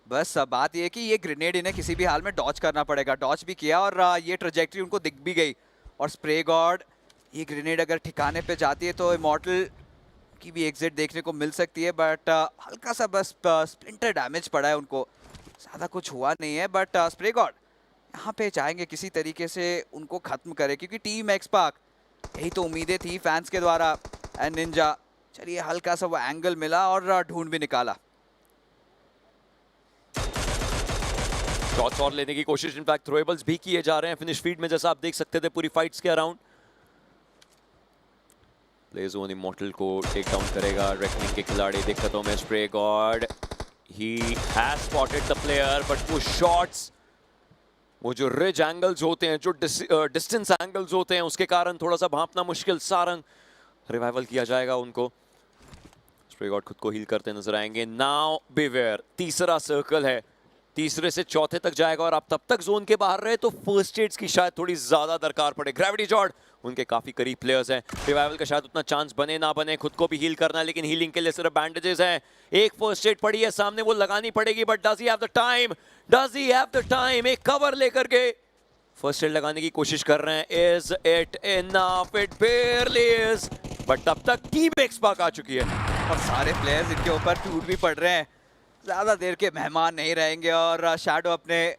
बस बात ये है कि ये ग्रेनेड इन्हें किसी भी हाल में डॉच करना पड़ेगा। डॉच भी किया, और ये ट्रेजेक्टरी उनको दिख भी गई। और स्प्रे गॉड, ये ग्रेनेड अगर ठिकाने पे जाती है तो इमॉर्टल की भी एग्जिट देखने को मिल सकती है। बट हल्का सा बस स्प्लिंटर डैमेज पड़ा है उनको, ज़्यादा कुछ हुआ नहीं है। बट स्प्रे गॉड यहाँ पे चाहेंगे किसी तरीके से उनको ख़त्म करे, क्योंकि टीम एक्सपार्क, यही तो उम्मीदें थी फैंस के द्वारा। एंड निंजा, चलिए हल्का सा वो एंगल मिला और ढूंढ भी निकाला। शॉट्स और लेने की कोशिश, इनफैक्ट थ्रोएबल्स भी किए जा रहे हैं फिनिश फीड में, जैसा आप देख सकते थे पूरी फाइट्स के अराउंड। प्ले जोन इमॉर्टल को टेक डाउन करेगा रेकनिंग के खिलाड़ी, दिक्कतों में spray God, he has spotted the player, but वो शॉट्स, वो जो रिज एंगल्स होते हैं, जो डिस्टेंस एंगल्स होते हैं, उसके कारण थोड़ा सा भांपना मुश्किल। सारंग रिवाइवल किया जाएगा उनको, स्प्रे गॉड खुद को हील करते नजर आएंगे। नाउ बिवेयर, तीसरा सर्कल है, तीसरे से चौथे तक जाएगा और आप तब तक जोन के बाहर रहे तो फर्स्ट एड्स की शायद थोड़ी ज्यादा दरकार पड़े। ग्रेविटी जॉर्ड उनके काफी करीब प्लेयर्स हैं, रिवाइवल का शायद उतना चांस बने ना बने, खुद को भी हील करना है, लेकिन हीलिंग के लिए सिर्फ बैंडेजेस हैं। एक फर्स्ट एड पड़ी है सामने, वो लगानी पड़ेगी, but does he have the time, does he have the time? एक कवर लेकर के फर्स्ट एड लगाने की कोशिश कर रहे हैं। Is it enough? It बेयरली is, but तब तक टीम एक्सपार्क आ चुकी है और सारे प्लेयर्स इनके ऊपर टूट भी पड़ रहे हैं, ज़्यादा देर के मेहमान नहीं रहेंगे और शैडो अपने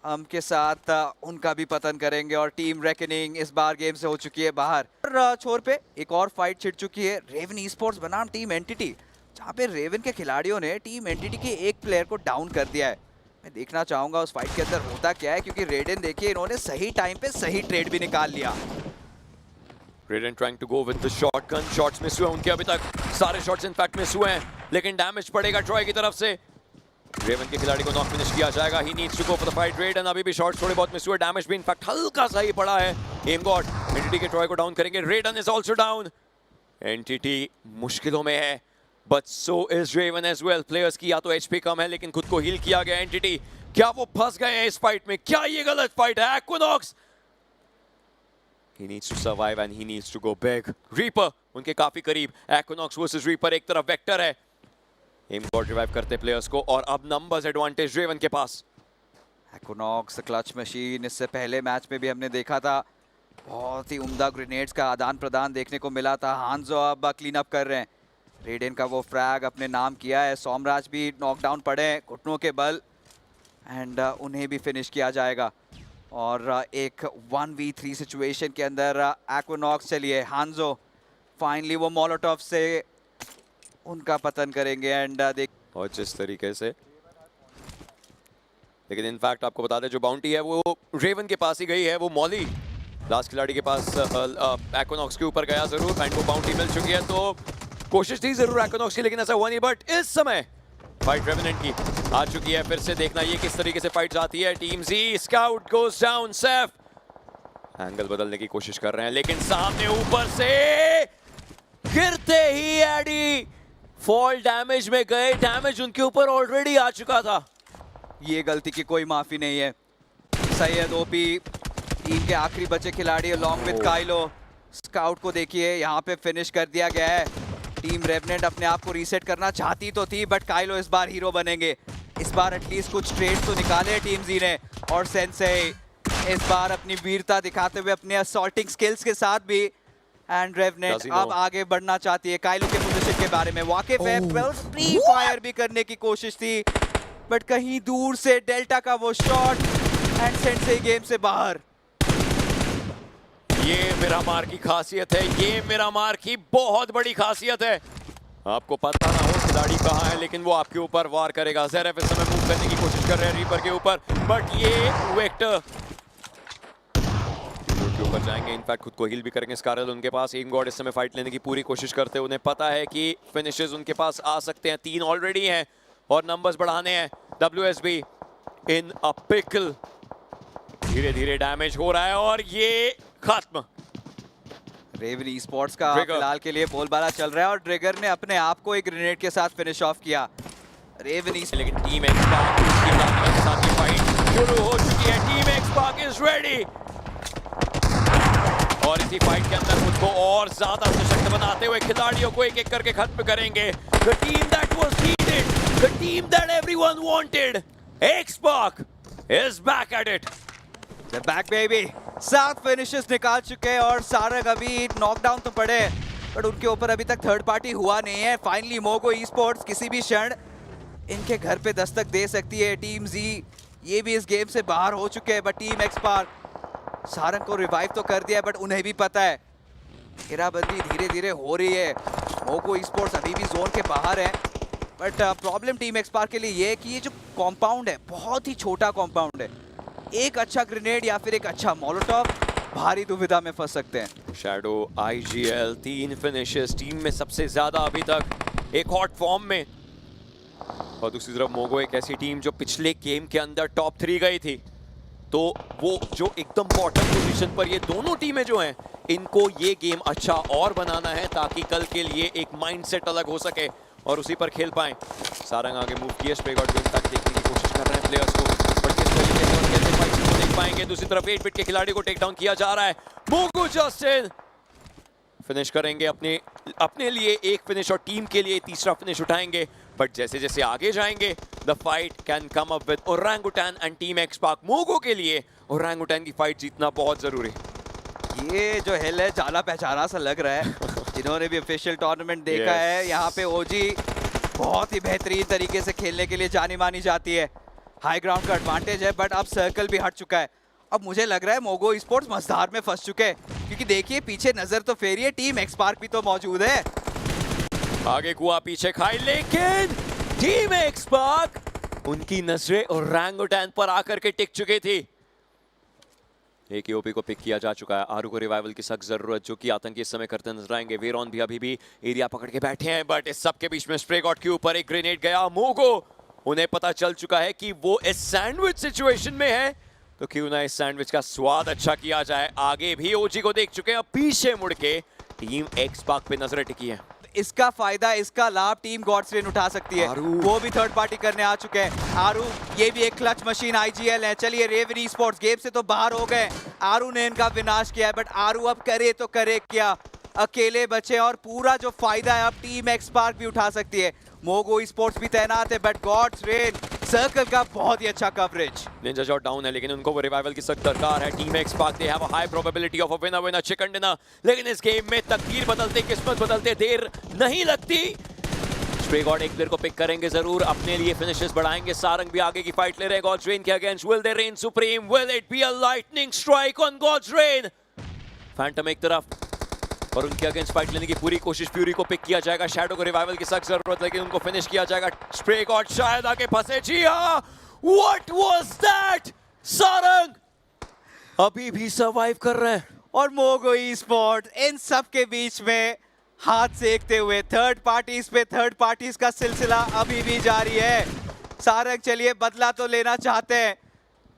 के साथ उनका भी पतन करेंगे और टीम रेकनिंग इस बार गेम से हो चुकी है बाहर। और छोर पे एक और फाइट छिड़ चुकी है रेवन ई स्पोर्ट्स बनाम टीम एंटिटी, जहाँ पे रेवन के खिलाड़ियों ने टीम एंटिटी के एक प्लेयर को डाउन कर दिया है। मैं देखना चाहूँगा उस फाइट के अंदर होता क्या है, क्योंकि रेडन देखिए इन्होंने सही टाइम पे सही ट्रेड भी निकाल लिया। Raiden trying to go with the shotgun, shots miss हुए उनके, अभी तक सारे शॉट्स इनफैक्ट मिस हुए हैं, लेकिन डैमेज पड़ेगा ट्रॉय की तरफ से। रेवन के खिलाड़ी को नॉक फिनिश किया जाएगा, he needs to go for the fight. Raiden अभी भी शॉट्स थोड़े बहुत मिस हुए, डैमेज भी इनफैक्ट हल्का सा ही पड़ा है। एम गॉड एंटिटी के ट्रॉय को डाउन करेंगे, Raiden is also down. Entity मुश्किलों में है, but so is Raven as well. Players की या तो एचपी कम है, लेकिन खुद को हील किया गया एंटिटी। क्या वो फंस गए हैं इस फाइट में? क्या ये गलत फाइट है? एक्विनॉक्स he needs to survive and he needs to go big. Reaper उनके काफी करीब, Equinox versus Reaper, एक तरफ वेक्टर है, एम गॉड रिवाइव करते प्लेयर्स को और अब नंबर्स एडवांटेज रेवन के पास। एक्विनॉक्स क्लच मशीन, इससे पहले मैच में भी हमने देखा था, बहुत ही उम्दा ग्रेनेड्स का आदान प्रदान देखने को मिला था। हांजो अब क्लीन अप कर रहे हैं, रेडन का वो फ्रैग अपने नाम किया है, सोमराज भी नॉकडाउन पड़े घुटनों के बल एंड उन्हें भी फिनिश किया जाएगा। और एक 1v3 सिचुएशन के अंदर एक्विनॉक्स, चलिए हांजो फाइनली वो मोलोटॉव से उनका पतन करेंगे एंड देख, और जिस तरीके से, लेकिन इनफैक्ट आपको बता दें जो बाउंटी है वो रेवन के पास ही गई है, वो मॉली लास्ट खिलाड़ी के पास एक्विनॉक्स के ऊपर गया जरूर एंड वो बाउंटी मिल चुकी है, तो कोशिश थी जरूर एक्विनॉक्स की, लेकिन ऐसा हुआ नहीं। बट इस समय फाइट रेवेनेंट की आ चुकी है, फिर से देखना ये किस तरीके से फाइट जाती है। Team G Scout goes down, safe angle बदलने की कोशिश कर रहे हैं, लेकिन सामने ऊपर से गिरते ही एडी फॉल डैमेज में गए, डैमेज उनके ऊपर ऑलरेडी आ चुका था। ये गलती की कोई माफी नहीं है। सैयद ओपी टीम के आखिरी बचे खिलाड़ी अलॉन्ग विद काइलो, स्काउट को देखिए यहाँ पे फिनिश कर दिया गया है। टीम रेवेनेंट अपने आप को रीसेट करना चाहती तो थी, बट काइलो इस बार हीरो बनेंगे। इस बार एटलीस्ट कुछ ट्रेड तो निकाले टीम जी ने, और सेंसे इस बार अपनी वीरता दिखाते हुए अपने असॉल्टिंग स्किल्स के साथ भी, एंड रेवेनेंट अब आगे बढ़ना चाहती है। काइलो के पोजीशन के बारे में वाकिफ है, प्री फायर भी करने की कोशिश थी, बट कहीं दूर से डेल्टा का वो शॉट एंड सेंसे गेम से बाहर। ये मिरामार की खासियत है, ये मिरामार की बहुत बड़ी खासियत है। आपको पता ना हो खिलाड़ी कहाँ है, लेकिन वो आपके ऊपर वार करेगा। ज़ेरेफ इस समय मूव करने की कोशिश कर रहे हैं रीपर के ऊपर, बट ये वेक्टर के ऊपर जाएंगे, इनफैक्ट खुद को हील भी करेंगे स्कारल उनके पास। एम गॉड इस समय फाइट लेने की पूरी कोशिश करते हैं, उन्हें पता है कि फिनिशेस उनके पास आ सकते हैं, 3 ऑलरेडी हैं और नंबर्स बढ़ाने हैं। WSB इन अ पिकल, धीरे धीरे डैमेज हो रहा है और ये खत्म। रेवन ई स्पोर्ट्स का फिलहाल के लिए बोलबाला चल रहा है और ट्रिगर ने अपने आप को एक ग्रेनेड के साथ फिनिश ऑफ किया। रेवन ई, लेकिन टीम एक्सपार्क के साथ की फाइट शुरू हो चुकी है। टीम एक्सपार्क इज रेडी और इसी फाइट के अंदर खुद को और ज्यादा सशक्त बनाते हुए खिलाड़ियों को एक एक करके खत्म करेंगे। The team that was needed, the team that everyone wanted, एक्सपार्क is back at it. The back baby, 7 finishes निकाल चुके हैं और सारंग अभी नॉकडाउन तो पड़े, बट उनके ऊपर अभी तक थर्ड पार्टी हुआ नहीं है। फाइनली मोगो ई स्पोर्ट्स किसी भी क्षण इनके घर पे दस्तक दे सकती है। टीम जी ये भी इस गेम से बाहर हो चुके हैं, बट टीम एक्सपार्क सारंग को रिवाइव तो कर दिया है, बट उन्हें भी पता है घेराबंदी धीरे धीरे हो रही है। मोगो ई स्पोर्ट्स अभी भी जोन के बाहर है, बट प्रॉब्लम टीम एक्सपार्क के लिए ये है कि ये जो कॉम्पाउंड है बहुत ही छोटा कॉम्पाउंड है। एक अच्छा ग्रेनेड या फिर एक अच्छा मोलोटॉव भारी दुविधा में फंस सकते हैं। शैडो IGL 3 फिनिशेस, टीम में सबसे ज्यादा अभी तक, एक हॉट फॉर्म में। और दूसरी तरफ मोगो एक ऐसी टीम जो पिछले गेम के अंदर टॉप 3 गई थी, तो वो जो एकदम बॉटम पोजीशन पर ये दोनों टीमें जो हैं, इनको ये गेम अच्छा और बनाना है ताकि कल के लिए एक माइंडसेट अलग हो सके और उसी पर खेल पाएं। सारंग आगे मूव किया, स्प्रे गॉड विन तक देखने की कोशिश कर रहे हैं प्लेयर्स को, बट किस तरीके से और कैसे फाइट को देख पाएंगे। दूसरी तरफ 8-बिट के खिलाड़ी को टेक डाउन किया जा रहा है। मोगो जस्टिन फिनिश करेंगे अपने लिए एक फिनिश और टीम के लिए तीसरा फिनिश उठाएंगे। बट जैसे जैसे आगे जाएंगे, the fight can come up with Orangutan and team XSpark. Mogo के लिए ओरंगुटैन की फाइट जीतना बहुत जरूरी। ये जो हिल है जाना पहचाना सा लग रहा है। जिन्होंने भी ऑफिशियल टूर्नामेंट देखा है, यहाँ पे ओजी बहुत ही बेहतरीन तरीके से खेलने के लिए जानी मानी जाती है। हाई ग्राउंड का एडवांटेज है, बट अब सर्कल भी हट चुका है। अब मुझे लग रहा है मोगो स्पोर्ट्स मझधार में फंस चुके हैं, क्योंकि देखिए पीछे नजर तो फेरिए, टीम एक्सपार्क भी तो मौजूद है। आगे कुआ पीछे खाई, लेकिन टीम एक्सपार्क उनकी नजरें ओरंगुटैन पर आकर के टिक चुकी थी। एक ईओपी को पिक किया जा चुका है। आरू को रिवाइवल की सख्त जरूरत, जो कि आतंकी इस समय करते नजर आएंगे। वेरॉन भी अभी भी एरिया पकड़ के बैठे हैं, बट इस सब के बीच में स्प्रे गॉड के ऊपर एक ग्रेनेड गया। मोगो, उन्हें पता चल चुका है कि वो इस सैंडविच सिचुएशन में है, तो क्यों ना इस सैंडविच का स्वाद अच्छा किया जाए। आगे भी ओजी को देख चुके हैं, अब पीछे मुड़ के टीम एक्सपार्क पे नजरें टिकी हैं। इसका फायदा, इसका लाभ टीम गॉड्स रेन उठा सकती है। वो भी थर्ड पार्टी करने आ चुके हैं। आरू, ये भी एक क्लच मशीन IGL है। चलिए रेवन स्पोर्ट्स गेम से तो बाहर हो गए, आरू ने इनका विनाश किया है, बट आरू अब करे तो करे क्या, अकेले बचे और पूरा जो फायदा है अब टीम एक्सपार्क भी उठा सकती है। मोगो स्पोर्ट्स भी तैनात है, बट गॉड्स रेन सर्कल का बहुत ही अच्छा कवरेज। निंजा शॉट डाउन है, लेकिन उनको वो रिवाइवल की सख्त दरकार है। Team XSpark they have a high probability of a winner winner chicken dinner, लेकिन इस गेम में तकदीर बदलते, किस्मत बदलते देर नहीं लगती। स्प्रे गॉड एक प्लेयर को पिक करेंगे जरूर, अपने लिए फिनिशेस बढ़ाएंगे। सारंग भी आगे की फाइट ले रहे हैं गॉड्स रेन के against. Will they reign supreme, will it be a lightning strike on Gods Reign. Phantom एक तरफ और उनके अगेंस्ट फाइट लेने की पूरी कोशिश। फ्यूरी को पिक किया जाएगा, शैडो को रिवाइवल की सख्त जरूरत, लेकिन उनको फिनिश किया जाएगा। स्प्रे गॉड शायद आके फंसे। जी हाँ, व्हाट वाज दैट? सारंग अभी भी सर्वाइव कर रहे हैं, और मोगो स्पोर्ट इन सब के बीच में हाथ सेकते हुए थर्ड पार्टीज का सिलसिला अभी भी जारी है। सारंग चलिए बदला तो लेना चाहते हैं,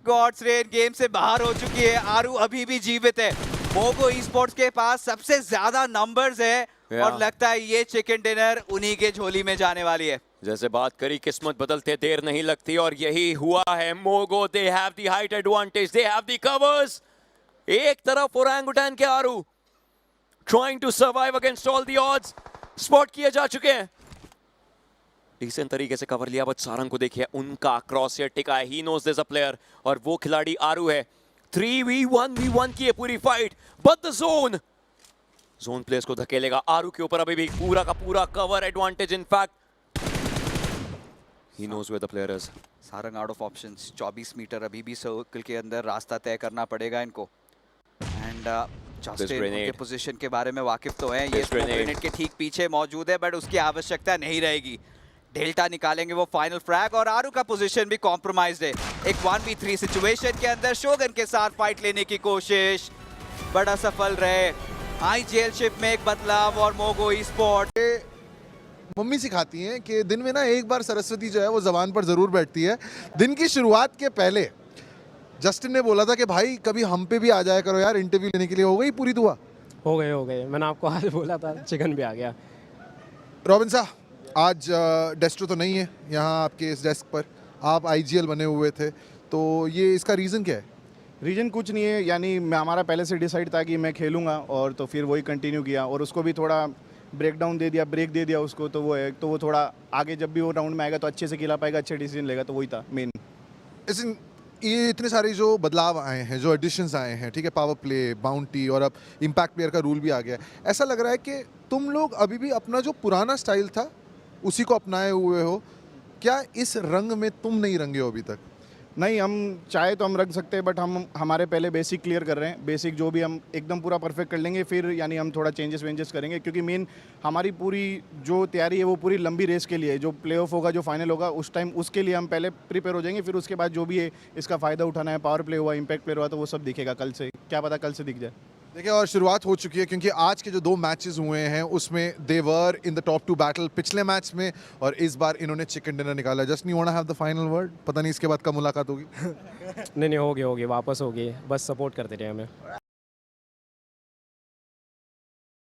गॉड्स रेन गेम से बाहर हो चुकी है, आरू अभी भी जीवित है। मोगो स्पोर्ट्स के पास सबसे ज्यादा नंबर्स है, और लगता है ये चिकन डिनर उन्हीं के झोली में जाने वाली है। जैसे बात करी किस्मत बदलते देर नहीं लगती, और यही हुआ है। Mogo they have the height advantage, they have the covers. एक तरफ ओरंगुटैन के Aaru trying to survive against all the odds, spot किए जा चुके हैं, डिसेंट तरीके से कवर लिया। बट सारंग को देखिए, उनका क्रॉस हियर टिका है, he knows this a player, और वो खिलाड़ी आरू है। 3v1v1 की है पूरी fight, but the zone players को धकेलेगा। आरू के ऊपर अभी भी पूरा का पूरा cover advantage. In fact he knows where the player is. Sarang out of options, 24 metre अभी भी सर्कल के अंदर रास्ता तय करना पड़ेगा इनको। एंड जस्टिन उनके पोजीशन के बारे में वाकिफ तो है, ये ग्रेनेड के ठीक पीछे मौजूद है, बट उसकी आवश्यकता नहीं रहेगी। डेल्टा निकालेंगे वो फाइनल फ्रैग, और आरू का पोजीशन भी कॉम्प्रोमाइज्ड है। एक 1v3 सिचुएशन के अंदर शोगन के साथ फाइट लेने की कोशिश बड़ा सफल रहे। IGL शिप में एक बदलाव, और मोगो स्पोर्ट मम्मी सिखाती हैं कि दिन में ना एक बार सरस्वती जो है वो जबान पर ज़रूर बैठती है। दिन की शुरुआत के पहले जस्टिन ने बोला था कि भाई कभी हम पे भी आ जाया करो यार इंटरव्यू लेने के लिए। हो गई पूरी दुआ? हो गए, मैंने आपको आज बोला था, चिकन भी आ गया। रॉबिन साहब, आज डेस्ट्रो तो नहीं है यहाँ आपके इस डेस्क पर, आप IGL बने हुए थे, तो ये इसका रीज़न क्या है? रीजन कुछ नहीं है, यानी मैं हमारा पहले से डिसाइड था कि मैं खेलूंगा, और तो फिर वही कंटिन्यू किया, और उसको भी थोड़ा ब्रेक दे दिया उसको, तो वो है, तो वो थोड़ा आगे जब भी वो राउंड में आएगा तो अच्छे से खेला पाएगा, अच्छे डिसीजन लेगा, तो वही था मेन। ये इतने सारे जो बदलाव आए हैं, जो एडिशंस आए हैं, ठीक है, पावर प्ले, बाउंटी, और अब इम्पैक्ट प्लेयर का रूल भी आ गया है, ऐसा लग रहा है कि तुम लोग अभी भी अपना जो पुराना स्टाइल था उसी को अपनाए हुए हो क्या? इस रंग में तुम नहीं रंगे हो अभी तक? नहीं, हम चाहे तो हम रख सकते हैं, बट हम हमारे पहले बेसिक क्लियर कर रहे हैं। बेसिक जो भी हम एकदम पूरा परफेक्ट कर लेंगे, फिर यानी हम थोड़ा चेंजेस वेंजेस करेंगे, क्योंकि मेन हमारी पूरी जो तैयारी है वो पूरी लंबी रेस के लिए है। जो प्ले ऑफ होगा, जो फाइनल होगा, उस टाइम उसके लिए हम पहले प्रिपेयर हो जाएंगे। फिर उसके बाद जो भी है इसका फ़ायदा उठाना है, पावर प्ले हुआ, इम्पैक्ट प्ले हुआ, तो वो सब दिखेगा कल से। क्या पता कल से दिख जाए। देखिए, और शुरुआत हो चुकी है क्योंकि आज के जो 2 मैचेस हुए हैं उसमें दे वर इन द टॉप 2 बैटल पिछले मैच में, और इस बार इन्होंने चिकन डिनर निकाला। जस्ट नहीं want have the final word, पता नहीं इसके बाद कब मुलाकात होगी। नहीं, हो गई वापस हो गई, बस सपोर्ट करते रहे हमें।